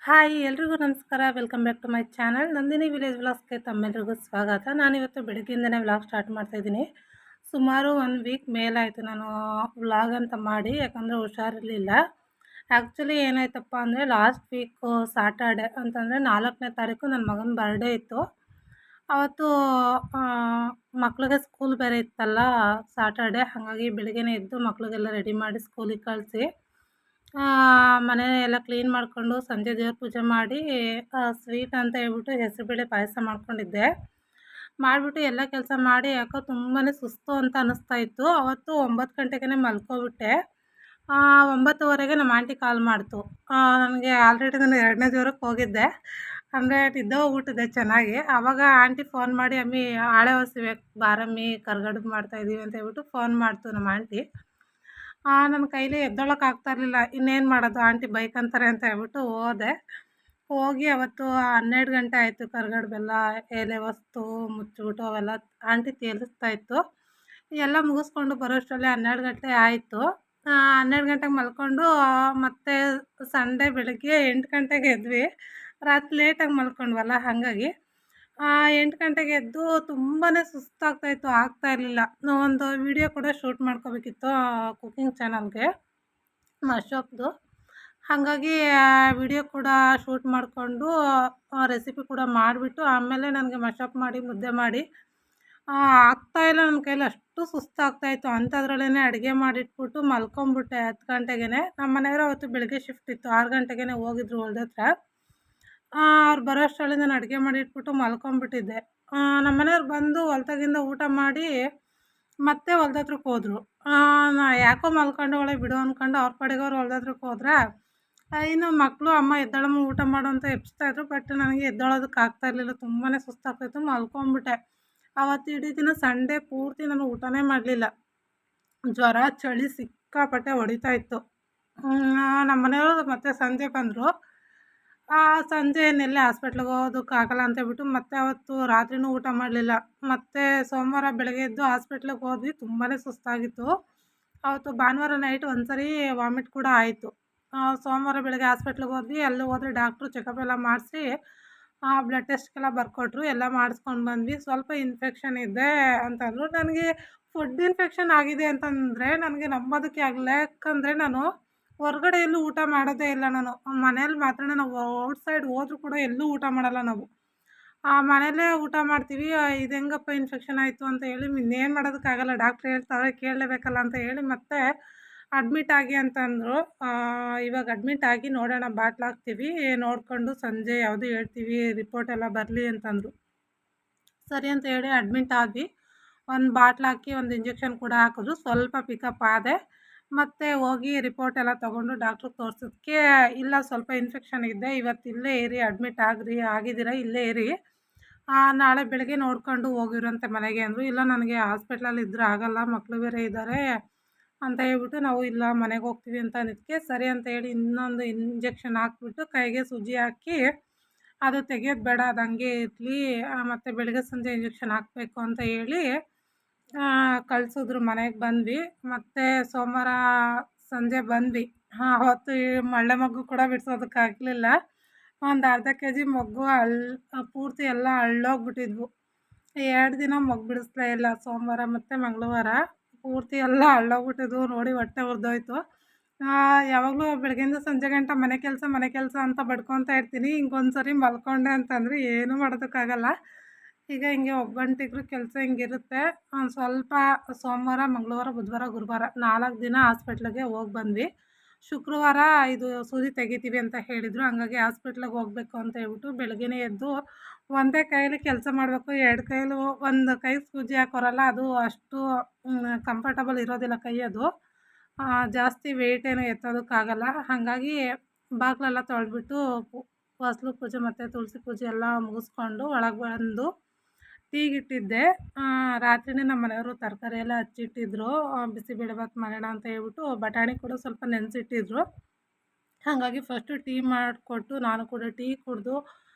Hi ಎಲ್ರಿಗೂ ನಮಸ್ಕಾರ. Welcome back to my channel Nandini village ವ್ಲಾಗ್ಸ್ಗೆ ತಮ್ಮೆಲ್ರಿಗೂ ಸ್ವಾಗತ. ನಾನಿವತ್ತು ಬೆಳಗ್ಗೆಯಿಂದನೇ ವ್ಲಾಗ್ ಸ್ಟಾರ್ಟ್ ಮಾಡ್ತಾಯಿದ್ದೀನಿ. ಸುಮಾರು 1 ವೀಕ್ ಮೇಲಾಯಿತು ನಾನು ವ್ಲಾಗ್ ಅಂತ ಮಾಡಿ, ಯಾಕಂದರೆ ಹುಷಾರಿರಲಿಲ್ಲ. ಆ್ಯಕ್ಚುಲಿ ಏನಾಯ್ತಪ್ಪ ಅಂದರೆ ಲಾಸ್ಟ್ ವೀಕು ಸಾಟರ್ಡೆ ಅಂತಂದರೆ 4ನೇ ತಾರೀಕು ನನ್ನ ಮಗನ ಬರ್ಡೇ ಇತ್ತು. ಅವತ್ತು ಮಕ್ಳಿಗೆ ಸ್ಕೂಲ್ ಬೇರೆ ಇತ್ತಲ್ಲ ಸಾಟರ್ಡೆ, ಹಾಗಾಗಿ ಬೆಳಗ್ಗೆನೇ ಎದ್ದು ಮಕ್ಳಿಗೆಲ್ಲ ರೆಡಿ ಮಾಡಿ ಸ್ಕೂಲಿಗೆ ಕಳಿಸಿ ಮನೆ ಎಲ್ಲ ಕ್ಲೀನ್ ಮಾಡಿಕೊಂಡು ಸಂಜೆ ದೇವ್ರ ಪೂಜೆ ಮಾಡಿ ಸ್ವೀಟ್ ಅಂತ ಹೇಳ್ಬಿಟ್ಟು ಹೆಸರುಬೇಳೆ ಪಾಯಸ ಮಾಡ್ಕೊಂಡಿದ್ದೆ. ಮಾಡಿಬಿಟ್ಟು ಎಲ್ಲ ಕೆಲಸ ಮಾಡಿ ಯಾಕೋ ತುಂಬಾ ಸುಸ್ತು ಅಂತ ಅನ್ನಿಸ್ತಾ ಇತ್ತು. ಅವತ್ತು 9 ಗಂಟೆಗೆ ಮಲ್ಕೊಬಿಟ್ಟೆ. 9:30ಗೆ ನಮ್ಮ ಆಂಟಿ ಕಾಲ್ ಮಾಡ್ತು. ನನಗೆ ಆಲ್ರೆಡಿ ನಾನು 2ನೇ ಜ್ವರಕ್ಕೆ ಹೋಗಿದ್ದೆ, ಅಂದರೆ ನಿದ್ದೆ ಹೋಗ್ಬಿಟ್ಟಿದ್ದೆ ಚೆನ್ನಾಗಿ. ಆವಾಗ ಆಂಟಿ ಫೋನ್ ಮಾಡಿ, "ಅಮ್ಮಿ ಆಳೆ ಹೊಸಿವೆ ಬಾರಮ್ಮಿ, ಕರ್ಗಡಬು ಮಾಡ್ತಾಯಿದ್ದೀವಿ" ಅಂತ ಹೇಳ್ಬಿಟ್ಟು ಫೋನ್ ಮಾಡ್ತು ನಮ್ಮ ಆಂಟಿ. ನನ್ನ ಕೈಲಿ ಎದ್ದೇಳೋಕೆ ಆಗ್ತಾ ಇರಲಿಲ್ಲ. ಇನ್ನೇನು ಮಾಡೋದು, ಆಂಟಿ ಬೈಕಂತಾರೆ ಅಂತ ಹೇಳ್ಬಿಟ್ಟು ಹೋದೆ. ಹೋಗಿ ಅವತ್ತು 12 ಗಂಟೆ ಆಯಿತು. ಕರ್ಗಡಬೆಲ್ಲ ಎಲೆ ಹೊಸ್ತು ಮುಚ್ಚಿಬಿಟ್ಟು ಅವೆಲ್ಲ ಆಂಟಿ ತೇಲಿಸ್ತಾ ಇತ್ತು. ಎಲ್ಲ ಮುಗಿಸ್ಕೊಂಡು ಬರೋಷ್ಟರಲ್ಲಿ 12 ಗಂಟೆ ಆಯಿತು. 12 ಗಂಟೆಗೆ ಮಲ್ಕೊಂಡು ಮತ್ತೆ ಸಂಡೇ ಬೆಳಗ್ಗೆ 8 ಗಂಟೆಗೆ ಎದ್ವಿ. ರಾತ್ರಿ ಲೇಟಾಗಿ ಮಲ್ಕೊಂಡ್ವಲ್ಲ ಹಾಗಾಗಿ 8 ಗಂಟೆಗೆ ಎದ್ದು ತುಂಬಾ ಸುಸ್ತಾಗ್ತಾಯಿತ್ತು, ಆಗ್ತಾ ಇರಲಿಲ್ಲ. ಒಂದು ವಿಡಿಯೋ ಕೂಡ ಶೂಟ್ ಮಾಡ್ಕೋಬೇಕಿತ್ತು ಕುಕ್ಕಿಂಗ್ ಚಾನಲ್ಗೆ ಅಶೋಕ್ದು. ಹಾಗಾಗಿ ವಿಡಿಯೋ ಕೂಡ ಶೂಟ್ ಮಾಡಿಕೊಂಡು ರೆಸಿಪಿ ಕೂಡ ಮಾಡಿಬಿಟ್ಟು ಆಮೇಲೆ ನನಗೆ ಮಶಪ್ ಮಾಡಿ ಮುದ್ದೆ ಮಾಡಿ ಆಗ್ತಾಯಿಲ್ಲ. ನನ್ನ ಕೈಲಿ ಅಷ್ಟು ಸುಸ್ತಾಗ್ತಾಯಿತ್ತು. ಅಂಥದ್ರಲ್ಲೇ ಅಡುಗೆ ಮಾಡಿಟ್ಬಿಟ್ಟು ಮಲ್ಕೊಂಬಿಟ್ಟೆ 10 ಗಂಟೆಗೆ. ನಮ್ಮ ಮನೆಯವರು ಅವತ್ತು ಬೆಳಗ್ಗೆ ಶಿಫ್ಟ್ ಇತ್ತು, 6 ಗಂಟೆಗೆ ಹೋಗಿದ್ರು ಹೊಲ್ದ ಹತ್ರ. ಅವ್ರು ಬರೋ ಅಷ್ಟರಲ್ಲಿ ನಾನು ಅಡುಗೆ ಮಾಡಿಟ್ಬಿಟ್ಟು ಮಲ್ಕೊಂಬಿಟ್ಟಿದ್ದೆ. ನಮ್ಮ ಮನೆಯವ್ರು ಬಂದು ಹೊಲ್ದಾಗಿಂದ ಊಟ ಮಾಡಿ ಮತ್ತೆ ಹೊಲ್ದ ಹತ್ರಕ್ಕೆ ಹೋದರು. ನಾ ಯಾಕೋ ಮಲ್ಕೊಂಡವಳೆ ಬಿಡು ಅಂದ್ಕೊಂಡು ಅವ್ರ ಪಾಡಿಗೆ ಅವ್ರು ಹೊಲ್ದ ಹತ್ರಕ್ಕೆ ಹೋದ್ರೆ, ಇನ್ನು ಮಕ್ಕಳು "ಅಮ್ಮ ಎದ್ದೇಳಮ್ಮ ಊಟ ಮಾಡು" ಅಂತ ಎಬ್ಸ್ತಾಯಿದ್ರು. ಬಟ್ ನನಗೆ ಎದ್ದೇಳೋದಕ್ಕೆ ಆಗ್ತಾ ಇರಲಿಲ್ಲ, ತುಂಬಾ ಸುಸ್ತಾಗ್ತಾಯಿತ್ತು, ಮಲ್ಕೊಂಬಿಟ್ಟೆ. ಅವತ್ತು ಇಡೀ ದಿನ ಸಂಡೇ ಪೂರ್ತಿ ನಾನು ಊಟನೇ ಮಾಡಲಿಲ್ಲ. ಜ್ವರ ಚಳಿ ಸಿಕ್ಕಾಪಟ್ಟೆ ಹೊಡಿತಾ ಇತ್ತು. ನಮ್ಮ ಮನೆಯವರು ಮತ್ತೆ ಸಂಜೆ ಬಂದರು. ಸಂಜೆ ಇನ್ನೆಲ್ಲೇ ಹಾಸ್ಪಿಟ್ಲಿಗೆ ಹೋಗೋದಕ್ಕಾಗಲ್ಲ ಅಂತ ಹೇಳ್ಬಿಟ್ಟು ಮತ್ತೆ ಅವತ್ತು ರಾತ್ರಿನೂ ಊಟ ಮಾಡಲಿಲ್ಲ. ಮತ್ತು ಸೋಮವಾರ ಬೆಳಗ್ಗೆ ಎದ್ದು ಹಾಸ್ಪಿಟ್ಲಿಗೆ ಹೋದ್ವಿ. ತುಂಬಾ ಸುಸ್ತಾಗಿತ್ತು. ಅವತ್ತು ಭಾನುವಾರ ನೈಟ್ ಒಂದು ಸರಿ ವಾಮಿಟ್ ಕೂಡ ಆಯಿತು. ಸೋಮವಾರ ಬೆಳಗ್ಗೆ ಹಾಸ್ಪಿಟ್ಲಿಗೆ ಹೋದ್ವಿ. ಅಲ್ಲಿ ಹೋದರೆ ಡಾಕ್ಟ್ರು ಚೆಕಪ್ ಎಲ್ಲ ಮಾಡಿಸಿ ಬ್ಲಡ್ ಟೆಸ್ಟ್ಗೆಲ್ಲ ಬರ್ಕೊಟ್ರು. ಎಲ್ಲ ಮಾಡಿಸ್ಕೊಂಡು ಬಂದ್ವಿ. ಸ್ವಲ್ಪ ಇನ್ಫೆಕ್ಷನ್ ಇದೆ ಅಂತಂದರು. ನನಗೆ ಫುಡ್ ಇನ್ಫೆಕ್ಷನ್ ಆಗಿದೆ ಅಂತಂದರೆ ನನಗೆ ನಂಬೋದಕ್ಕೆ ಆಗಲ್ಲ. ಯಾಕಂದರೆ ನಾನು ಹೊರಗಡೆ ಎಲ್ಲೂ ಊಟ ಮಾಡೋದೇ ಇಲ್ಲ. ನಾನು ಮನೇಲಿ ಮಾತ್ರ, ನಾವು ಔಟ್ಸೈಡ್ ಹೋದ್ರೂ ಕೂಡ ಎಲ್ಲೂ ಊಟ ಮಾಡಲ್ಲ ನಾವು. ಮನೆಯಲ್ಲೇ ಊಟ ಮಾಡ್ತೀವಿ. ಇದು ಹೆಂಗಪ್ಪ ಇನ್ಫೆಕ್ಷನ್ ಆಯಿತು ಅಂತ ಹೇಳಿ ಇನ್ನೇನು ಮಾಡೋದಕ್ಕಾಗಲ್ಲ, ಡಾಕ್ಟ್ರ್ ಹೇಳ್ತಾರೆ ಕೇಳಲೇಬೇಕಲ್ಲ ಅಂತ ಹೇಳಿ ಮತ್ತೆ ಅಡ್ಮಿಟ್ ಆಗಿ ಅಂತಂದರು. ಇವಾಗ ಅಡ್ಮಿಟ್ ಆಗಿ ನೋಡೋಣ, ಬಾಟ್ಲ್ ಹಾಕ್ತೀವಿ, ನೋಡಿಕೊಂಡು ಸಂಜೆ ಯಾವುದು ಹೇಳ್ತೀವಿ, ರಿಪೋರ್ಟ್ ಎಲ್ಲ ಬರಲಿ ಅಂತಂದರು. ಸರಿ ಅಂತ ಹೇಳಿ ಅಡ್ಮಿಟ್ ಆದ್ವಿ. ಒಂದು ಬಾಟ್ಲ್ ಹಾಕಿ ಒಂದು ಇಂಜೆಕ್ಷನ್ ಕೂಡ ಹಾಕಿದ್ರು. ಸ್ವಲ್ಪ ಪಿಕಪ್ ಆದೆ. ಮತ್ತು ಹೋಗಿ ರಿಪೋರ್ಟ್ ಎಲ್ಲ ತೊಗೊಂಡು ಡಾಕ್ಟ್ರಿಗೆ ತೋರ್ಸೋದಕ್ಕೆ, ಇಲ್ಲ ಸ್ವಲ್ಪ ಇನ್ಫೆಕ್ಷನ್ ಇದೆ, ಇವತ್ತು ಇಲ್ಲೇ ಇರಿ, ಅಡ್ಮಿಟ್ ಆಗಿದ್ದೀರಾ ಇಲ್ಲೇ ಇರಿ, ನಾಳೆ ಬೆಳಗ್ಗೆ ನೋಡ್ಕೊಂಡು ಹೋಗಿರಂತೆ ಮನೆಗೆ ಅಂದರು. ಇಲ್ಲ ನನಗೆ ಹಾಸ್ಪಿಟ್ಲಲ್ಲಿ ಇದ್ರೆ ಆಗಲ್ಲ, ಮಕ್ಕಳು ಬೇರೆ ಇದ್ದಾರೆ ಅಂತ ಹೇಳ್ಬಿಟ್ಟು ನಾವು ಇಲ್ಲ ಮನೆಗೆ ಹೋಗ್ತೀವಿ ಅಂತ ಅಂದಿದ್ದಕ್ಕೆ ಸರಿ ಅಂತ ಹೇಳಿ ಇನ್ನೊಂದು ಇಂಜೆಕ್ಷನ್ ಹಾಕ್ಬಿಟ್ಟು ಕೈಗೆ ಸೂಜಿ ಹಾಕಿ, ಅದು ತೆಗೆಯೋದು ಬೇಡ, ಅದು ಹಂಗೆ ಇರಲಿ, ಮತ್ತು ಬೆಳಗ್ಗೆ ಸಂಜೆ ಇಂಜೆಕ್ಷನ್ ಹಾಕಬೇಕು ಅಂತ ಹೇಳಿ ಕಳಿಸಿದ್ರು. ಮನೆಗೆ ಬಂದ್ವಿ. ಮತ್ತು ಸೋಮವಾರ ಸಂಜೆ ಬಂದ್ವಿ. ಅವತ್ತು ಮಳ್ಳೆ ಮಗ್ಗು ಕೂಡ ಬಿಡಿಸೋದಕ್ಕಾಗಲಿಲ್ಲ. ಒಂದು ಅರ್ಧ ಕೆಜಿ ಮೊಗ್ಗು ಪೂರ್ತಿ ಎಲ್ಲ ಅಳ್ಳೋಗ್ಬಿಟ್ಟಿದ್ವು. 2 ದಿನ ಮೊಗ್ಗು ಬಿಡಿಸ್ಲೇ ಇಲ್ಲ. ಸೋಮವಾರ ಮತ್ತು ಮಂಗಳವಾರ ಪೂರ್ತಿ ಎಲ್ಲ ಅಳ್ಳೋಗ್ಬಿಟ್ಟಿದ್ವು. ನೋಡಿ ಹೊಟ್ಟೆ ಉರಿದೋಯ್ತು. ಯಾವಾಗಲೂ ಬೆಳಗ್ಗೆಯಿಂದ ಸಂಜೆ ಗಂಟ ಮನೆ ಕೆಲಸ ಅಂತ ಬಡ್ಕೊತಾ ಇರ್ತೀನಿ. ಹಿಂಗೊಂದು ಸರಿ ಮಲ್ಕೊಂಡೆ ಅಂತಂದರೆ ಏನೂ ಮಾಡೋದಕ್ಕಾಗಲ್ಲ. ಈಗ ಹಿಂಗೆ ಒಬ್ಬಂಟಿಗರು ಕೆಲಸ ಹಿಂಗಿರುತ್ತೆ. ಸ್ವಲ್ಪ ಸೋಮವಾರ, ಮಂಗಳವಾರ, ಬುಧವಾರ, ಗುರುವಾರ 4 ದಿನ ಹಾಸ್ಪಿಟ್ಲಿಗೆ ಹೋಗಿ ಬಂದ್ವಿ. ಶುಕ್ರವಾರ ಇದು ಸೂಜಿ ತೆಗಿತೀವಿ ಅಂತ ಹೇಳಿದರು. ಹಂಗಾಗಿ ಹಾಸ್ಪಿಟ್ಲಿಗೆ ಹೋಗಬೇಕು ಅಂತ ಹೇಳ್ಬಿಟ್ಟು ಬೆಳಗ್ಗೆನೇ ಎದ್ದು ಒಂದೇ ಕೈಯಲ್ಲಿ ಕೆಲಸ ಮಾಡಬೇಕು. 2 ಕೈಯಲ್ಲೂ, ಒಂದು ಕೈಗೆ ಸೂಜಿ ಹಾಕೋರಲ್ಲ, ಅದು ಅಷ್ಟು ಕಂಫರ್ಟಬಲ್ ಇರೋದಿಲ್ಲ ಕೈ. ಅದು ಜಾಸ್ತಿ ವೆಯ್ಟ್ ಏನು ಎತ್ತೋದಕ್ಕಾಗಲ್ಲ. ಹಾಗಾಗಿ ಬಾಗಿಲೆಲ್ಲ ತೊಳೆದ್ಬಿಟ್ಟು ಹೊಸ್ಲು ಪೂಜೆ ಮತ್ತು ತುಳಸಿ ಪೂಜೆ ಎಲ್ಲ ಮುಗಿಸ್ಕೊಂಡು ಒಳಗೆ ಬಂದು ಟೀಗಿಟ್ಟಿದ್ದೆ. ರಾತ್ರಿನೇ ನಮ್ಮ ಮನೆಯವರು ತರಕಾರಿ ಎಲ್ಲ ಹಚ್ಚಿಟ್ಟಿದ್ರು. ಬಿಸಿಬೇಳೆಭಾತ್ ಮಾಡೋಣ ಅಂತ ಹೇಳ್ಬಿಟ್ಟು ಬಟಾಣಿ ಕೂಡ ಸ್ವಲ್ಪ ನೆನೆಸಿಟ್ಟಿದ್ರು. ಹಾಗಾಗಿ ಫಸ್ಟು ಟೀ ಮಾಡಿಕೊಟ್ಟು ನಾನು ಕೂಡ ಟೀ ಕುಡಿದು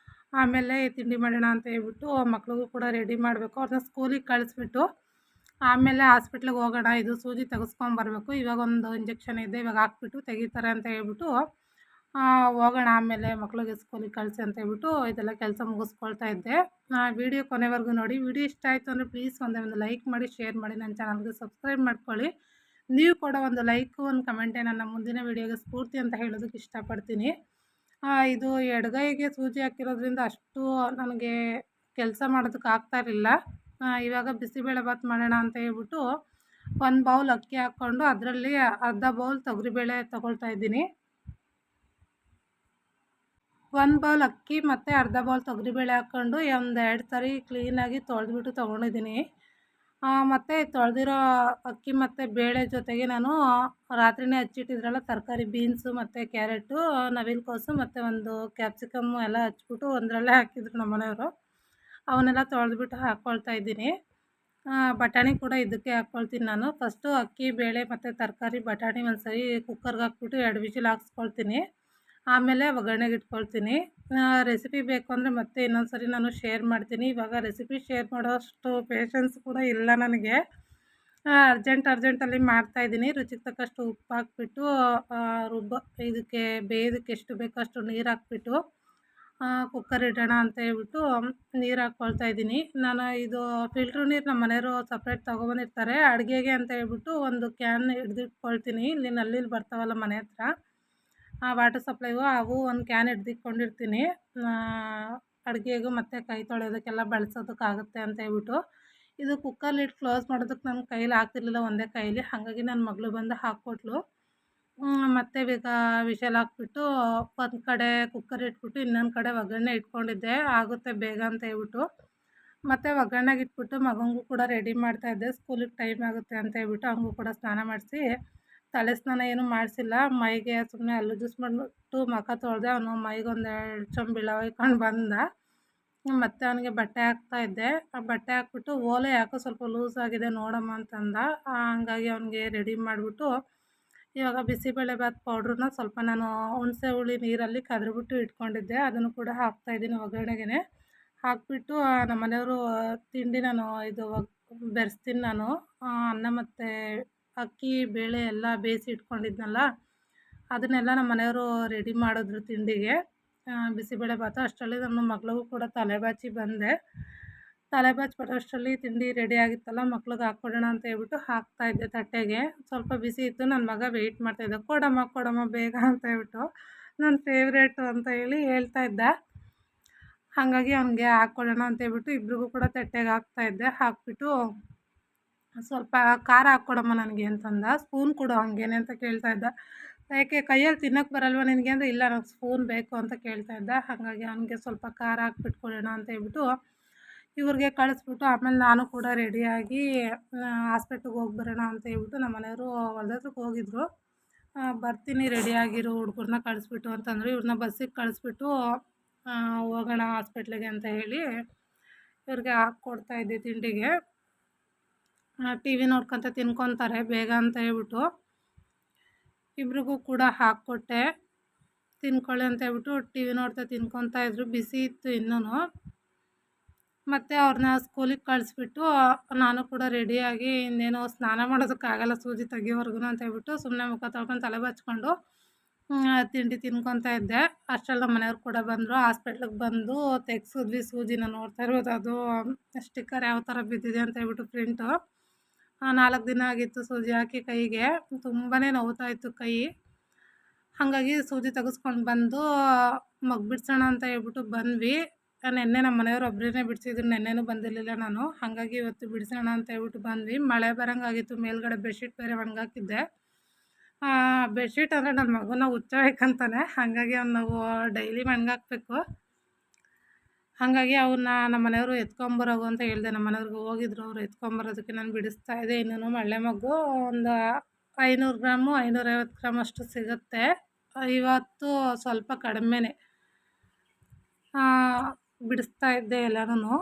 ಆಮೇಲೆ ತಿಂಡಿ ಮಾಡೋಣ ಅಂತ ಹೇಳ್ಬಿಟ್ಟು ಮಕ್ಳಿಗೂ ಕೂಡ ರೆಡಿ ಮಾಡಬೇಕು. ಅವ್ರನ್ನ ಸ್ಕೂಲಿಗೆ ಕಳಿಸ್ಬಿಟ್ಟು ಆಮೇಲೆ ಹಾಸ್ಪಿಟ್ಲಿಗೆ ಹೋಗೋಣ, ಇದು ಸೂಜಿ ತೆಗೆಸ್ಕೊಂಬರ್ಬೇಕು, ಇವಾಗ ಒಂದು ಇಂಜೆಕ್ಷನ್ ಇದೆ, ಇವಾಗ ಹಾಕ್ಬಿಟ್ಟು ತೆಗಿತಾರೆ ಅಂತ ಹೇಳ್ಬಿಟ್ಟು ಹೋಗೋಣ ಆಮೇಲೆ ಮಕ್ಳಿಗೆ ಸ್ಕೂಲಿಗೆ ಕಳಿಸಿ ಅಂತ ಹೇಳ್ಬಿಟ್ಟು ಇದೆಲ್ಲ ಕೆಲಸ ಮುಗಿಸ್ಕೊಳ್ತಾ ಇದ್ದೆ. ವಿಡಿಯೋ ಕೊನೆವರೆಗೂ ನೋಡಿ. ವಿಡಿಯೋ ಇಷ್ಟ ಆಯಿತು ಅಂದರೆ ಪ್ಲೀಸ್ ಒಂದೇ ಒಂದು ಲೈಕ್ ಮಾಡಿ, ಶೇರ್ ಮಾಡಿ, ನನ್ನ ಚಾನಲ್ಗೆ ಸಬ್ಸ್ಕ್ರೈಬ್ ಮಾಡ್ಕೊಳ್ಳಿ. ನೀವು ಕೂಡ ಒಂದು ಲೈಕು, ಒಂದು ಕಮೆಂಟೇ ನನ್ನ ಮುಂದಿನ ವಿಡಿಯೋಗೆ ಸ್ಫೂರ್ತಿ ಅಂತ ಹೇಳೋದಕ್ಕೆ ಇಷ್ಟಪಡ್ತೀನಿ. ಇದು ಎಡಗೈಗೆ ಸೂಜಿ ಹಾಕಿರೋದ್ರಿಂದ ಅಷ್ಟು ನನಗೆ ಕೆಲಸ ಮಾಡೋದಕ್ಕೆ ಆಗ್ತಾ ಇರಲಿಲ್ಲ. ಇವಾಗ ಬಿಸಿಬೇಳೆಬಾತ್ ಮಾಡೋಣ ಅಂತ ಹೇಳ್ಬಿಟ್ಟು 1 ಬೌಲ್ ಅಕ್ಕಿ ಹಾಕ್ಕೊಂಡು ಅದರಲ್ಲಿ ಅರ್ಧ ಬೌಲ್ ತೊಗರಿಬೇಳೆ ತೊಗೊಳ್ತಾ ಇದ್ದೀನಿ. 1 ಬೌಲ್ ಅಕ್ಕಿ ಮತ್ತು ಅರ್ಧ ಬೌಲ್ ತೊಗರಿಬೇಳೆ ಹಾಕ್ಕೊಂಡು ಒಂದು 2 ಸರಿ ಕ್ಲೀನಾಗಿ ತೊಳೆದ್ಬಿಟ್ಟು ತೊಗೊಂಡಿದ್ದೀನಿ. ಮತ್ತು ತೊಳೆದಿರೋ ಅಕ್ಕಿ ಮತ್ತು ಬೇಳೆ ಜೊತೆಗೆ ನಾನು ರಾತ್ರಿನೇ ಹಚ್ಚಿಟ್ಟಿದ್ರಲ್ಲ ತರಕಾರಿ ಬೀನ್ಸು ಮತ್ತು ಕ್ಯಾರೆಟು, ನವಿಲುಕೋಸು ಮತ್ತು ಒಂದು ಕ್ಯಾಪ್ಸಿಕಮ್ಮು ಎಲ್ಲ ಹಚ್ಬಿಟ್ಟು ಒಂದರಲ್ಲೇ ಹಾಕಿದ್ರು ನಮ್ಮ ಮನೆಯವರು. ಅವನ್ನೆಲ್ಲ ತೊಳೆದ್ಬಿಟ್ಟು ಹಾಕ್ಕೊಳ್ತಾ ಇದ್ದೀನಿ. ಬಟಾಣಿ ಕೂಡ ಇದಕ್ಕೆ ಹಾಕ್ಕೊಳ್ತೀನಿ ನಾನು. ಫಸ್ಟು ಅಕ್ಕಿ, ಬೇಳೆ ಮತ್ತು ತರಕಾರಿ, ಬಟಾಣಿ ಒಂದು ಸರಿ ಕುಕ್ಕರ್ಗೆ ಹಾಕ್ಬಿಟ್ಟು 2 ವಿಸಿಲ್ ಹಾಕ್ಸ್ಕೊಳ್ತೀನಿ. ಆಮೇಲೆ ಒಗ್ಗರಣೆಗೆ ಇಟ್ಕೊಳ್ತೀನಿ. ರೆಸಿಪಿ ಬೇಕು ಅಂದರೆ ಮತ್ತೆ ಇನ್ನೊಂದು ಸರಿ ನಾನು ಶೇರ್ ಮಾಡ್ತೀನಿ. ಇವಾಗ ರೆಸಿಪಿ ಶೇರ್ ಮಾಡೋಷ್ಟು ಪೇಷನ್ಸ್ ಕೂಡ ಇಲ್ಲ ನನಗೆ. ಅರ್ಜೆಂಟಲ್ಲಿ ಮಾಡ್ತಾಯಿದ್ದೀನಿ. ರುಚಿಗೆ ತಕ್ಕಷ್ಟು ಉಪ್ಪು ಹಾಕ್ಬಿಟ್ಟು ಇದಕ್ಕೆ ಬೇಯೋದಕ್ಕೆ ಎಷ್ಟು ಬೇಕೋ ಅಷ್ಟು ನೀರು ಹಾಕ್ಬಿಟ್ಟು ಕುಕ್ಕರ್ ಇಡೋಣ ಅಂತ ಹೇಳ್ಬಿಟ್ಟು ನೀರು ಹಾಕ್ಕೊಳ್ತಾ ಇದ್ದೀನಿ. ನಾನು ಇದು ಫಿಲ್ಟ್ರ್ ನೀರು ನಮ್ಮ ಮನೆಯವರು ಸಪ್ರೇಟ್ ತೊಗೊಬಂದಿರ್ತಾರೆ. ಅಡುಗೆಗೆ ಅಂತ ಹೇಳ್ಬಿಟ್ಟು ಒಂದು ಕ್ಯಾನ್ ಹಿಡ್ದಿಟ್ಕೊಳ್ತೀನಿ. ಇಲ್ಲಿ ನಲ್ಲಿಲಿ ಬರ್ತಾವಲ್ಲ ಮನೆ ಹತ್ರ, ವಾಟರ್ ಸಪ್ಲೈಗೂ ಅವು ಒಂದು ಕ್ಯಾನ್ ಹಿಡ್ದಿಟ್ಕೊಂಡಿರ್ತೀನಿ. ಅಡುಗೆಗೂ ಮತ್ತು ಕೈ ತೊಳೆಯೋದಕ್ಕೆಲ್ಲ ಬಳಸೋದಕ್ಕಾಗುತ್ತೆ ಅಂತ ಹೇಳ್ಬಿಟ್ಟು. ಇದು ಕುಕ್ಕರ್ ಲಿಡ್ ಕ್ಲೋಸ್ ಮಾಡೋದಕ್ಕೆ ನನ್ನ ಕೈಲಿ ಆಗ್ತಿರ್ಲಿಲ್ಲ ಒಂದೇ ಕೈಲಿ. ಹಾಗಾಗಿ ನನ್ನ ಮಗಳು ಬಂದು ಹಾಕ್ಕೊಟ್ಲು. ಮತ್ತು ವಿಷಲ್ ಹಾಕ್ಬಿಟ್ಟು ಒಂದು ಕಡೆ ಕುಕ್ಕರ್ ಇಟ್ಬಿಟ್ಟು ಇನ್ನೊಂದು ಕಡೆ ಒಗ್ಗರಣೆ ಇಟ್ಕೊಂಡಿದ್ದೆ, ಆಗುತ್ತೆ ಬೇಗ ಅಂತ ಹೇಳ್ಬಿಟ್ಟು. ಮತ್ತು ಒಗ್ಗರಣೆಗೆ ಇಟ್ಬಿಟ್ಟು ಮಗನಿಗೂ ಕೂಡ ರೆಡಿ ಮಾಡ್ತಾಯಿದ್ದೆ. ಸ್ಕೂಲಿಗೆ ಟೈಮ್ ಆಗುತ್ತೆ ಅಂತ ಹೇಳ್ಬಿಟ್ಟು ಅವನಿಗೂ ಕೂಡ ಸ್ನಾನ ಮಾಡಿಸಿ, ತಲೆ ಸ್ನಾನ ಏನೂ ಮಾಡಿಸಿಲ್ಲ. ಮೈಗೆ ಸುಮ್ಮನೆ ಹಲ್ಲು ಜ್ಯೂಸ್ ಮಾಡಿಬಿಟ್ಟು ಮುಖ ತೊಳೆದೆ. ಅವನು ಮೈಗೊಂದು 2 ಚೊಂಬು ಇಳ್ಕೊಂಡು ಬಂದ. ಮತ್ತು ಅವನಿಗೆ ಬಟ್ಟೆ ಹಾಕ್ತಾಯಿದ್ದೆ. ಬಟ್ಟೆ ಹಾಕ್ಬಿಟ್ಟು ಓಲೆ ಯಾಕೋ ಸ್ವಲ್ಪ ಲೂಸ್ ಆಗಿದೆ ನೋಡಮ್ಮ ಅಂತಂದ. ಹಂಗಾಗಿ ಅವನಿಗೆ ರೆಡಿ ಮಾಡಿಬಿಟ್ಟು ಇವಾಗ ಬಿಸಿಬೇಳೆಬಾತ್ ಪೌಡ್ರನ್ನ ಸ್ವಲ್ಪ ನಾನು ಹುಣಸೆ ಹುಳಿ ನೀರಲ್ಲಿ ಕದ್ರಿಬಿಟ್ಟು ಇಟ್ಕೊಂಡಿದ್ದೆ, ಅದನ್ನು ಕೂಡ ಹಾಕ್ತಾಯಿದ್ದೀನಿ ಒಗ್ಗರಣೆಗೆ. ಹಾಕಿಬಿಟ್ಟು ನಮ್ಮ ಮನೆಯವರು ತಿಂಡಿ ನಾನು ಇದು ಬೆರೆಸ್ತೀನಿ ನಾನು. ಅನ್ನ ಮತ್ತು ಅಕ್ಕಿ, ಬೇಳೆ ಎಲ್ಲ ಬೇಯಿಸಿ ಇಟ್ಕೊಂಡಿದ್ನಲ್ಲ, ಅದನ್ನೆಲ್ಲ ನಮ್ಮ ಮನೆಯವರು ರೆಡಿ ಮಾಡಿದ್ರು ತಿಂಡಿಗೆ. ಬಿಸಿಬೇಳೆಬಾತು ಅಷ್ಟರಲ್ಲಿ ನನ್ನ ಮಗಳಿಗೂ ಕೂಡ ತಲೆ ಬಾಚಿ ಬಂದೆ. ತಲೆ ಬಾಚಿ ಬರೋಷ್ಟರಲ್ಲಿ ತಿಂಡಿ ರೆಡಿ ಆಗಿತ್ತಲ್ಲ, ಮಕ್ಳಿಗೆ ಹಾಕ್ಕೊಡೋಣ ಅಂತ ಹೇಳ್ಬಿಟ್ಟು ಹಾಕ್ತಾಯಿದ್ದೆ ತಟ್ಟೆಗೆ. ಸ್ವಲ್ಪ ಬಿಸಿ ಇತ್ತು. ನನ್ನ ಮಗ ವೆಯ್ಟ್ ಮಾಡ್ತಾಯಿದ್ದ, ಕೊಡಮ್ಮ ಬೇಗ ಅಂತ ಹೇಳ್ಬಿಟ್ಟು. ನನ್ನ ಫೇವ್ರೇಟು ಅಂತ ಹೇಳ್ತಾ ಇದ್ದ. ಹಾಗಾಗಿ ಅವನಿಗೆ ಹಾಕ್ಕೊಡೋಣ ಅಂತ ಹೇಳ್ಬಿಟ್ಟು ಇಬ್ರಿಗೂ ಕೂಡ ತಟ್ಟೆಗೆ ಹಾಕ್ತಾಯಿದ್ದೆ. ಹಾಕ್ಬಿಟ್ಟು ಸ್ವಲ್ಪ ಖಾರ ಹಾಕ್ಕೊಡಮ್ಮ ನನಗೆ ಅಂತಂದ. ಸ್ಪೂನ್ ಕೊಡು ಹಂಗೇನೆ ಅಂತ ಕೇಳ್ತಾ ಇದ್ದ. ಯಾಕೆ ಕೈಯಲ್ಲಿ ತಿನ್ನೋಕ್ಕೆ ಬರಲ್ವ ನಿನಗೆ ಅಂದರೆ, ಇಲ್ಲ ನನಗೆ ಸ್ಪೂನ್ ಬೇಕು ಅಂತ ಕೇಳ್ತಾ ಇದ್ದ. ಹಾಗಾಗಿ ಅವನಿಗೆ ಸ್ವಲ್ಪ ಖಾರ ಹಾಕ್ಬಿಟ್ಟು ಕೊಡೋಣ ಅಂತ ಹೇಳ್ಬಿಟ್ಟು ಇವ್ರಿಗೆ ಕಳಿಸ್ಬಿಟ್ಟು ಆಮೇಲೆ ನಾನು ಕೂಡ ರೆಡಿಯಾಗಿ ಹಾಸ್ಪಿಟ್ಲಿಗೆ ಹೋಗಿ ಬರೋಣ ಅಂತ ಹೇಳ್ಬಿಟ್ಟು ನಮ್ಮ ಮನೆಯವರು ಹೊಲ್ದ ಹತ್ರಕ್ಕೆ ಹೋಗಿದ್ರು. ಬರ್ತೀನಿ ರೆಡಿಯಾಗಿರು, ಹುಡುಗರನ್ನ ಕಳಿಸ್ಬಿಟ್ಟು ಅಂತಂದರು. ಇವ್ರನ್ನ ಬಸ್ಸಿಗೆ ಕಳಿಸ್ಬಿಟ್ಟು ಹೋಗೋಣ ಹಾಸ್ಪಿಟ್ಲಿಗೆ ಅಂತ ಹೇಳಿ ಇವ್ರಿಗೆ ಹಾಕ್ಕೊಡ್ತಾಯಿದ್ದೆ ತಿಂಡಿಗೆ. ಟಿ ವಿ ನೋಡ್ಕೊತ ತಿನ್ಕೊತಾರೆ ಬೇಗ ಅಂತ ಹೇಳ್ಬಿಟ್ಟು ಇಬ್ರಿಗೂ ಕೂಡ ಹಾಕ್ಕೊಟ್ಟೆ. ತಿನ್ಕೊಳ್ಳಿ ಅಂತ ಹೇಳ್ಬಿಟ್ಟು ಟಿ ವಿ ನೋಡ್ತಾ ತಿನ್ಕೊತಾ ಇದ್ರು. ಬಿಸಿ ಇತ್ತು ಇನ್ನೂ. ಮತ್ತು ಅವ್ರನ್ನ ಸ್ಕೂಲಿಗೆ ಕಳಿಸ್ಬಿಟ್ಟು ನಾನು ಕೂಡ ರೆಡಿಯಾಗಿ ಇನ್ನೇನು ಸ್ನಾನ ಮಾಡೋದಕ್ಕಾಗಲ್ಲ ಸೂಜಿ ತೆಗಿಯೋವರೆಗೂ ಅಂತ ಹೇಳ್ಬಿಟ್ಟು ಸುಮ್ಮನೆ ಮುಖ ತೊಳ್ಕೊಂಡು ತಲೆ ಬಾಚ್ಕೊಂಡು ತಿಂಡಿ ತಿನ್ಕೊತಾ ಇದ್ದೆ. ಅಷ್ಟರಲ್ಲಿ ನಮ್ಮ ಮನೆಯವ್ರು ಕೂಡ ಬಂದರು. ಹಾಸ್ಪಿಟ್ಲಿಗೆ ಬಂದು ತೆಗ್ಸಿದ್ವಿ ಸೂಜಿನ. ನೋಡ್ತಾ ಇರ್ಬೋದು, ಅದು ಸ್ಟಿಕ್ಕರ್ ಯಾವ ಥರ ಬಿದ್ದಿದೆ ಅಂತ ಹೇಳ್ಬಿಟ್ಟು ಪ್ರಿಂಟು. 4 ದಿನ ಆಗಿತ್ತು ಸೂಜಿ ಹಾಕಿ ಕೈಗೆ. ತುಂಬಾ ನೋವ್ತಾ ಇತ್ತು ಕೈ. ಹಾಗಾಗಿ ಸೂಜಿ ತೆಗೆಸ್ಕೊಂಡು ಬಂದು ಮಗು ಬಿಡಿಸೋಣ ಅಂತ ಹೇಳ್ಬಿಟ್ಟು ಬಂದ್ವಿ. ನೆನ್ನೆ ನಮ್ಮ ಮನೆಯವ್ರು ಒಬ್ಬರೇ ಬಿಡಿಸಿದ್ರು, ನೆನ್ನೆನೂ ಬಂದಿರಲಿಲ್ಲ ನಾನು. ಹಾಗಾಗಿ ಇವತ್ತು ಬಿಡಿಸೋಣ ಅಂತ ಹೇಳ್ಬಿಟ್ಟು ಬಂದ್ವಿ. ಮಳೆ ಬರೋಂಗಾಗಿತ್ತು. ಮೇಲ್ಗಡೆ ಬೆಡ್ಶೀಟ್ ಬೇರೆ ಒಣಗಾಕಿದ್ದೆ. ಬೆಡ್ಶೀಟ್ ಅಂದರೆ ನನ್ನ ಮಗುನ ಹುಚ್ಚಬೇಕಂತಾನೆ, ಹಾಗಾಗಿ ಅವ್ನು ನಾವು ಡೈಲಿ ಒಣಗಾಕ್ಬೇಕು. ಹಾಗಾಗಿ ಅವನ್ನ ನಮ್ಮ ಮನೆಯವರು ಎತ್ಕೊಂಬರೋಗು ಅಂತ ಹೇಳಿದೆ. ನಮ್ಮ ಮನೆಯವ್ರಿಗೆ ಹೋಗಿದ್ರು, ಅವರು ಎತ್ಕೊಂಬರೋದಕ್ಕೆ ನಾನು ಬಿಡಿಸ್ತಾ ಇದ್ದೆ. ಇನ್ನೂ ಮಳ್ಳೆ ಮಗು ಒಂದು 500 ಗ್ರಾಮು 550 ಗ್ರಾಮ್ ಅಷ್ಟು ಸಿಗುತ್ತೆ. ಇವತ್ತು ಸ್ವಲ್ಪ ಕಡಿಮೆನೇ ಬಿಡಿಸ್ತಾ ಇದ್ದೆ ಎಲ್ಲನೂ.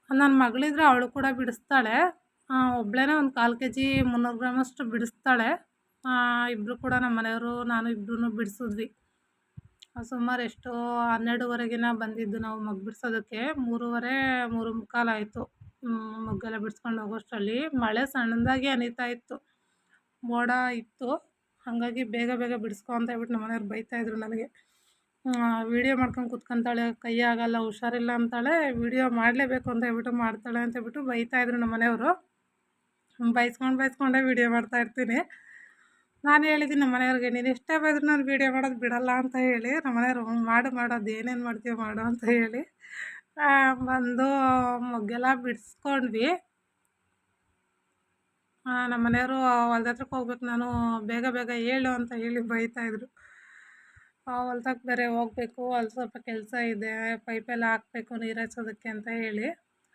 ನನ್ನ ಮಗಳಿದ್ರೆ ಅವಳು ಕೂಡ ಬಿಡಿಸ್ತಾಳೆ. ಒಬ್ಬಳೇ ಒಂದು 1/4 kg 300 ಗ್ರಾಮಷ್ಟು ಬಿಡಿಸ್ತಾಳೆ. ಇಬ್ಬರು ಕೂಡ ನಮ್ಮ ಮನೆಯವರು ನಾನು ಇಬ್ಬರೂ ಬಿಡಿಸಿದ್ವಿ. ಸುಮಾರು ಎಷ್ಟು 12ವರೆಗಿನ ಬಂದಿದ್ದು ನಾವು ಮಗು ಬಿಡಿಸೋದಕ್ಕೆ. 3:30 3:45 ಆಯಿತು ಮಗ್ಗೆಲ್ಲ ಬಿಡಿಸ್ಕೊಂಡು ಹೋಗೋಷ್ಟರಲ್ಲಿ. ಮಳೆ ಸಣ್ಣದಾಗಿ ಹನಿತಾ ಇತ್ತು, ಮೋಡ ಇತ್ತು. ಹಾಗಾಗಿ ಬೇಗ ಬೇಗ ಬಿಡಿಸ್ಕೊ ಅಂತ ಹೇಳ್ಬಿಟ್ಟು ನಮ್ಮ ಮನೆಯವ್ರು ಬೈತಾಯಿದ್ರು ನನಗೆ. ವೀಡಿಯೋ ಮಾಡ್ಕೊಂಡು ಕೂತ್ಕೊಂತಾಳೆ, ಕೈ ಆಗಲ್ಲ, ಹುಷಾರಿಲ್ಲ ಅಂತಾಳೆ, ವೀಡಿಯೋ ಮಾಡಲೇಬೇಕು ಅಂತ ಹೇಳ್ಬಿಟ್ಟು ಮಾಡ್ತಾಳೆ ಅಂತ ಹೇಳ್ಬಿಟ್ಟು ಬೈತಾಯಿದ್ರು ನಮ್ಮ ಮನೆಯವರು. ಬೈಸ್ಕೊಂಡೇ ವೀಡಿಯೋ ಮಾಡ್ತಾಯಿರ್ತೀನಿ. ನಾನು ಹೇಳಿದ್ದೀನಿ ನಮ್ಮ ಮನೆಯವ್ರಿಗೆ, ನೀನು ಎಷ್ಟೇ ಬೈದ್ರು ನಾನು ವೀಡಿಯೋ ಮಾಡೋದು ಬಿಡಲ್ಲ ಅಂತ ಹೇಳಿ. ನಮ್ಮ ಮನೆಯವರು ಮಾಡು ಅದೇನೇನು ಮಾಡ್ತೀಯೋ ಮಾಡು ಅಂತ ಹೇಳಿ ಬಂದು ಮೊಗ್ಗೆಲ್ಲ ಬಿಡಿಸ್ಕೊಂಡ್ವಿ. ನಮ್ಮ ಮನೆಯವರು ಹೊಲ್ದ ಹತ್ರಕ್ಕೆ ಹೋಗ್ಬೇಕು ನಾನು, ಬೇಗ ಬೇಗ ಹೇಳು ಅಂತ ಹೇಳಿ ಬೈತಾಯಿದ್ರು. ಹೊಲ್ದಕ್ಕೆ ಬೇರೆ ಹೋಗಬೇಕು, ಅಲ್ಲಿ ಸ್ವಲ್ಪ ಕೆಲಸ ಇದೆ, ಪೈಪೆಲ್ಲ ಹಾಕಬೇಕು ನೀರು ಹಾಯ್ಸೋದಕ್ಕೆ ಅಂತ ಹೇಳಿ.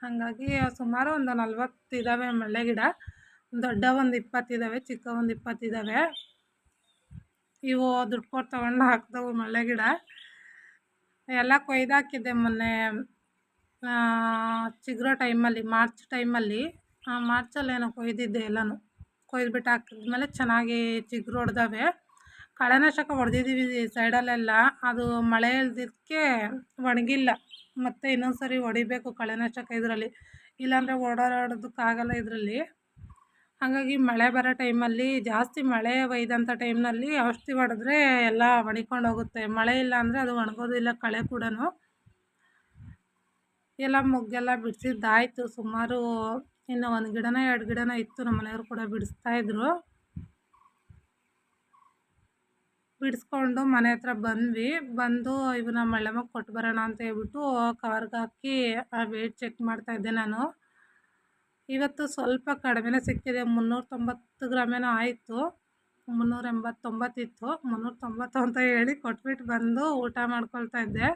ಹಾಗಾಗಿ ಸುಮಾರು ಒಂದು 40 ಇದ್ದಾವೆ ಮಲ್ಲೆ ಗಿಡ. ದೊಡ್ಡ ಒಂದು 20 ಇದ್ದಾವೆ, ಚಿಕ್ಕ ಒಂದು 20 ಇದ್ದಾವೆ. ಇವು ದುಡ್ಡು ಕೊಟ್ಟು ತೊಗೊಂಡು ಹಾಕಿದವು ಮಲ್ಲೆ ಗಿಡ. ಎಲ್ಲ ಕೊಯ್ದಾಕಿದ್ದೆ ಮೊನ್ನೆ ಚಿಗುರೋ ಟೈಮಲ್ಲಿ, ಮಾರ್ಚ್ ಟೈಮಲ್ಲಿ. ಮಾರ್ಚಲ್ಲೇನೋ ಕೊಯ್ದಿದ್ದೆ ಎಲ್ಲನೂ. ಕೊಯ್ದುಬಿಟ್ಟು ಹಾಕಿದ್ಮೇಲೆ ಚೆನ್ನಾಗಿ ಚಿಗುರು ಹೊಡೆದವೆ. ಕಳೆನಾಶಕ ಹೊಡೆದಿದ್ದೀವಿ ಸೈಡಲ್ಲೆಲ್ಲ, ಅದು ಮಳೆ ಇಲ್ದಿದ್ದಕ್ಕೆ ಒಣಗಿಲ್ಲ. ಮತ್ತು ಇನ್ನೊಂದು ಸರಿ ಹೊಡಿಬೇಕು ಕಳೆನಾಶಕ ಇದರಲ್ಲಿ, ಇಲ್ಲಾಂದರೆ ಓಡಾಡೋದಕ್ಕಾಗಲ್ಲ ಇದರಲ್ಲಿ. ಹಾಗಾಗಿ ಮಳೆ ಬರೋ ಟೈಮಲ್ಲಿ, ಜಾಸ್ತಿ ಮಳೆ ಒಯ್ದಂಥ ಟೈಮ್ನಲ್ಲಿ ಔಷಧಿ ಹೊಡೆದ್ರೆ ಎಲ್ಲ ಒಣಗ್ಕೊಂಡು ಹೋಗುತ್ತೆ. ಮಳೆ ಇಲ್ಲ ಅಂದರೆ ಅದು ಒಣಗೋದಿಲ್ಲ ಕಳೆ ಕೂಡ. ಎಲ್ಲ ಮೊಗ್ಗೆಲ್ಲ ಬಿಡಿಸಿದ್ದಾಯಿತು ಸುಮಾರು. ಇನ್ನು 1 ಗಿಡನ 2 ಗಿಡನ ಇತ್ತು, ನಮ್ಮ ಮನೆಯವರು ಕೂಡ ಬಿಡಿಸ್ತಾಯಿದ್ರು. ಬಿಡಿಸ್ಕೊಂಡು ಮನೆ ಹತ್ರ ಬಂದ್ವಿ. ಬಂದು ಇವನ್ನ ಮಳ್ಳಮ್ಮಗೆ ಕೊಟ್ಟು ಬರೋಣ ಅಂತ ಹೇಳ್ಬಿಟ್ಟು ಕವರ್ಗೆ ಹಾಕಿ ವೇಟ್ ಚೆಕ್ ಮಾಡ್ತಾಯಿದ್ದೆ ನಾನು. ಇವತ್ತು ಸ್ವಲ್ಪ ಕಡಿಮೆನೇ ಸಿಕ್ಕಿದೆ, 390 ಗ್ರಾಮೇನೋ ಆಯಿತು. 389 ಇತ್ತು, 390 ಅಂತ ಹೇಳಿ ಕೊಟ್ಬಿಟ್ಟು ಬಂದು ಊಟ ಮಾಡ್ಕೊಳ್ತಾ ಇದ್ದೆ.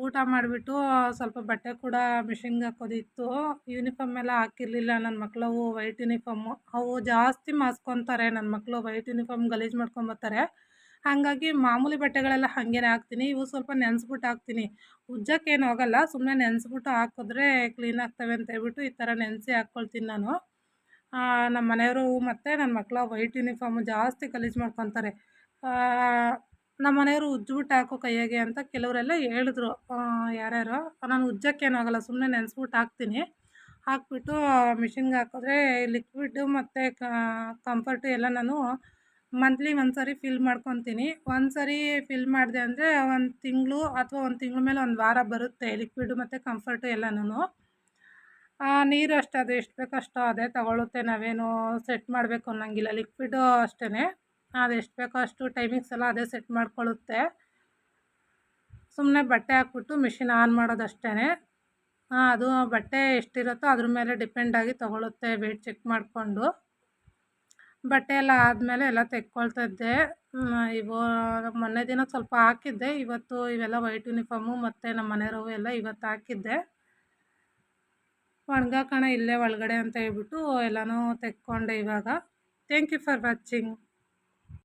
ಊಟ ಮಾಡಿಬಿಟ್ಟು ಸ್ವಲ್ಪ ಬಟ್ಟೆ ಕೂಡ ಮಿಷಿನ್ಗೆ ಹಾಕೋದಿತ್ತು. ಯೂನಿಫಾರ್ಮ್ ಎಲ್ಲ ಹಾಕಿರಲಿಲ್ಲ ನನ್ನ ಮಕ್ಕಳವು, ವೈಟ್ ಯೂನಿಫಾರ್ಮು. ಅವು ಜಾಸ್ತಿ ಮಾಸ್ಕೊತಾರೆ ನನ್ನ ಮಕ್ಕಳು, ವೈಟ್ ಯೂನಿಫಾರ್ಮ್ ಗಲೀಜು ಮಾಡ್ಕೊಂಬರ್ತಾರೆ. ಹಾಗಾಗಿ ಮಾಮೂಲಿ ಬಟ್ಟೆಗಳೆಲ್ಲ ಹಾಗೇನೆ ಹಾಕ್ತೀನಿ. ಇವು ಸ್ವಲ್ಪ ನೆನೆಸ್ಬಿಟ್ಟು ಹಾಕ್ತೀನಿ. ಉಜ್ಜೋಕ್ಕೇನು ಹೋಗಲ್ಲ, ಸುಮ್ಮನೆ ನೆನೆಸ್ಬಿಟ್ಟು ಹಾಕಿದ್ರೆ ಕ್ಲೀನ್ ಆಗ್ತವೆ ಅಂತ ಹೇಳ್ಬಿಟ್ಟು ಈ ಥರ ನೆನೆಸಿ ಹಾಕ್ಕೊಳ್ತೀನಿ ನಾನು. ನಮ್ಮ ಮನೆಯವರು ಮತ್ತು ನನ್ನ ಮಕ್ಕಳ ವೈಟ್ ಯೂನಿಫಾರ್ಮು ಜಾಸ್ತಿ ಗಲೀಜು ಮಾಡ್ಕೊತಾರೆ. ನಮ್ಮ ಮನೆಯವರು ಉಜ್ಜಿಬಿಟ್ಟು ಹಾಕು ಕೈಯಾಗೆ ಅಂತ ಕೆಲವರೆಲ್ಲ ಹೇಳಿದ್ರು, ಯಾರ್ಯಾರೋ. ನಾನು ಉಜ್ಜೋಕ್ಕೇನು ಆಗೋಲ್ಲ, ಸುಮ್ಮನೆ ನೆನೆಸ್ಬಿಟ್ಟು ಹಾಕ್ತೀನಿ. ಹಾಕ್ಬಿಟ್ಟು ಮಿಷಿನ್ಗೆ ಹಾಕಿದ್ರೆ ಲಿಕ್ವಿಡ್ಡು ಮತ್ತು ಕಂಫರ್ಟು ಎಲ್ಲ ನಾನು ಮಂತ್ಲಿ ಒಂದು ಸರಿ ಫಿಲ್ ಮಾಡ್ಕೊತೀನಿ. ಒಂದು ಸರಿ ಫಿಲ್ ಮಾಡಿದೆ ಅಂದರೆ 1 ತಿಂಗಳು ಅಥವಾ 1 ತಿಂಗಳ ಮೇಲೆ 1 ವಾರ ಬರುತ್ತೆ ಲಿಕ್ವಿಡು ಮತ್ತು ಕಂಫರ್ಟು ಎಲ್ಲನೂ. ನೀರು ಅಷ್ಟೇ, ಅದು ಎಷ್ಟು ಬೇಕೋ ಅಷ್ಟು ಅದೇ ತಗೊಳುತ್ತೆ, ನಾವೇನು ಸೆಟ್ ಮಾಡಬೇಕು ಅನ್ನೋಂಗಿಲ್ಲ. ಲಿಕ್ವಿಡು ಅಷ್ಟೇ, ಅದು ಎಷ್ಟು ಬೇಕೋ ಅಷ್ಟು ಟೈಮಿಂಗ್ಸ್ ಎಲ್ಲ ಅದೇ ಸೆಟ್ ಮಾಡ್ಕೊಳ್ಳುತ್ತೆ. ಸುಮ್ಮನೆ ಬಟ್ಟೆ ಹಾಕ್ಬಿಟ್ಟು ಮಿಷಿನ್ ಆನ್ ಮಾಡೋದಷ್ಟೇ. ಅದು ಬಟ್ಟೆ ಎಷ್ಟಿರುತ್ತೋ ಅದ್ರ ಮೇಲೆ ಡಿಪೆಂಡಾಗಿ ತೊಗೊಳುತ್ತೆ ವೇಟ್ ಚೆಕ್ ಮಾಡಿಕೊಂಡು. ಬಟ್ಟೆ ಎಲ್ಲ ಆದಮೇಲೆ ಎಲ್ಲ ತೆಕ್ಕೊಳ್ತಾ ಇದ್ದೆ. ಇವು ಮೊನ್ನೆ ದಿನ ಸ್ವಲ್ಪ ಹಾಕಿದ್ದೆ, ಇವತ್ತು ಇವೆಲ್ಲ ವೈಟ್ ಯೂನಿಫಾರ್ಮು ಮತ್ತು ನಮ್ಮ ಮನೆಯವ್ರವು ಎಲ್ಲ ಇವತ್ತು ಹಾಕಿದ್ದೆ. ಒಣಗಾಕೋಣ ಇಲ್ಲೇ ಒಳಗಡೆ ಅಂತ ಹೇಳ್ಬಿಟ್ಟು ಎಲ್ಲನೂ ತೆಕ್ಕೊಂಡೆ ಇವಾಗ. Thank you for watching.